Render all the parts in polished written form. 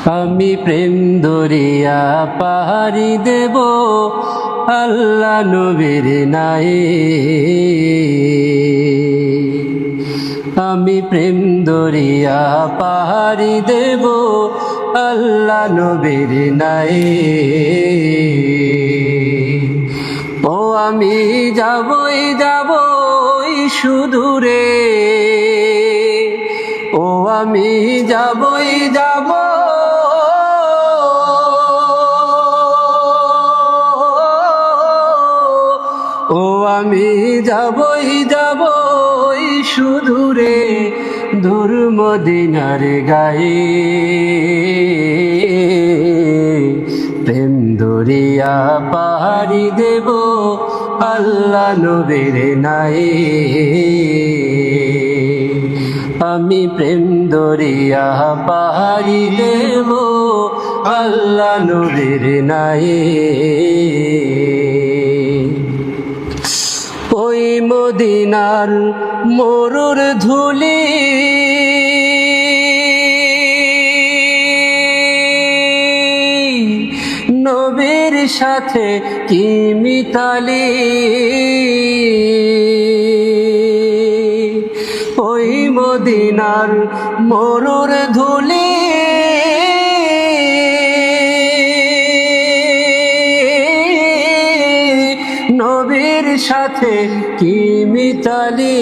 আমি প্রেম দরিয়া পাহাড়ি দেব আল্লাহ নবীর নাই। আমি প্রেম দরিয়া পাহাড়ি দেব আল্লাহ নবীর নাই। ও আমি যাবই যাবই সুদূরে, ও আমি যাবই যাব, ও আমি যাবই যাবই সুদূরে দূর মদিনার গায়ে। প্রেম দরিয়া পাহাড়ি দেব আল্লাহ নবীর নাই। আমি প্রেম দরিয়া পাহাড়ি দেব আল্লাহ নবীর নাই। ওই মদিনার মরুর ধুলি নবীর সাথে কি মিতালি, ওই মদিনার মরুর ধুলি নবীর সাথে কি মিতালি।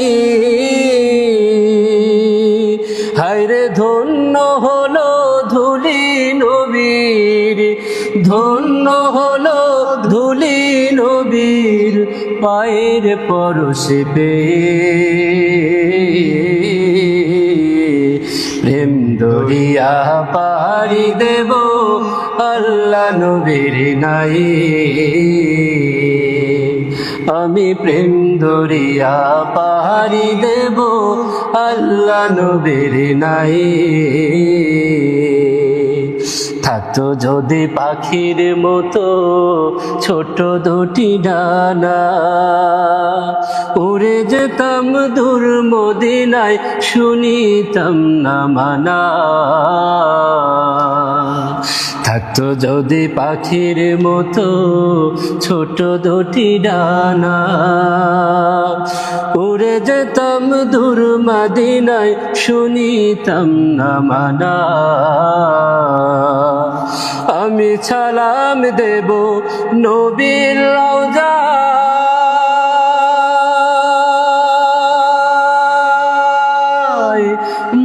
হায়রে ধন্য হলো ধুলি নবীর, ধন্য হলো ধুলি নবীর পায়ের পরশে পেয়ে। প্রেম দরিয়া পাহাড়ি দেব আল্লাহ নবীর নাই। আমি প্রেম দরিয়া পাহাড়ি দেব আল্লাহ নবীর নাই। থাকতো যদি পাখির মতো ছোট দুটি ডানা, উড়ে যেতাম দূর মদিনায় শুনিতাম না মানা। থাকতো যদি পাখির মতো ছোট দুটি ডানা, উড়ে যেতাম দূর মদিনায় শুনিতাম না মানা। আমি সালাম দেব নবীর রওজা,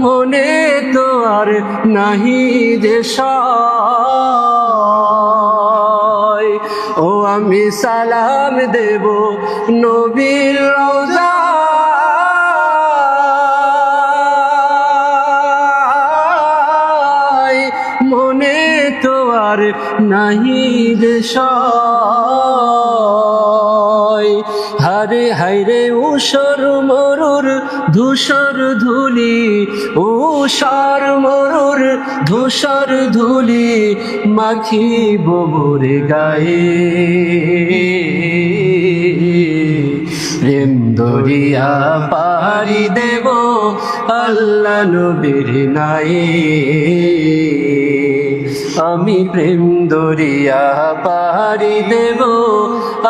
মনে তো আর নাহি যে সয়। ও আমি সালাম দেব নবীর রওজা, মনে তো আর নাহি যে সয়। হারে হায়রে উষর মরুর ধূসর ধুলি, উষর মরুর ধূসর ধুলি মাখিব মোরে গায়ে। প্রেম দরিয়া পাহাড়ি দেব আল্লাহ নবীর নাই। আমি প্রেম দরিয়া পাহাড়ি দেব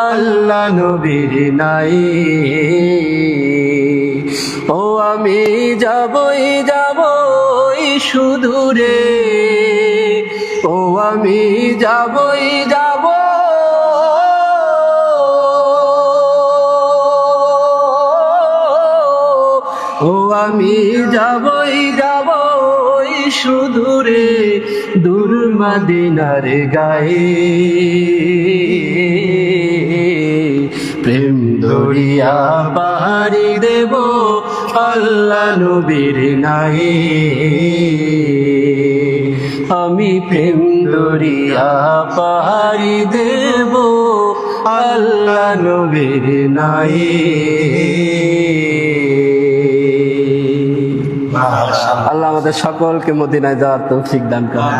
আল্লাহ নবীর নাই। ও আমি যাবই যাবই সুদূরে, ও আমি যাবই যাব, ও আমি যাবই যাবই সুদূরে দূর মদিনার গায়ে। প্রেম দরিয়া পাহাড়ি দেব আল্লাহ নবীর নাই। আমি প্রেম দরিয়া পাহাড়ি দেব আল্লাহ নবীর নাই। আল্লাহ আমাদের সকলকে মদিনায় যাওয়ার তৌফিক দান করুন।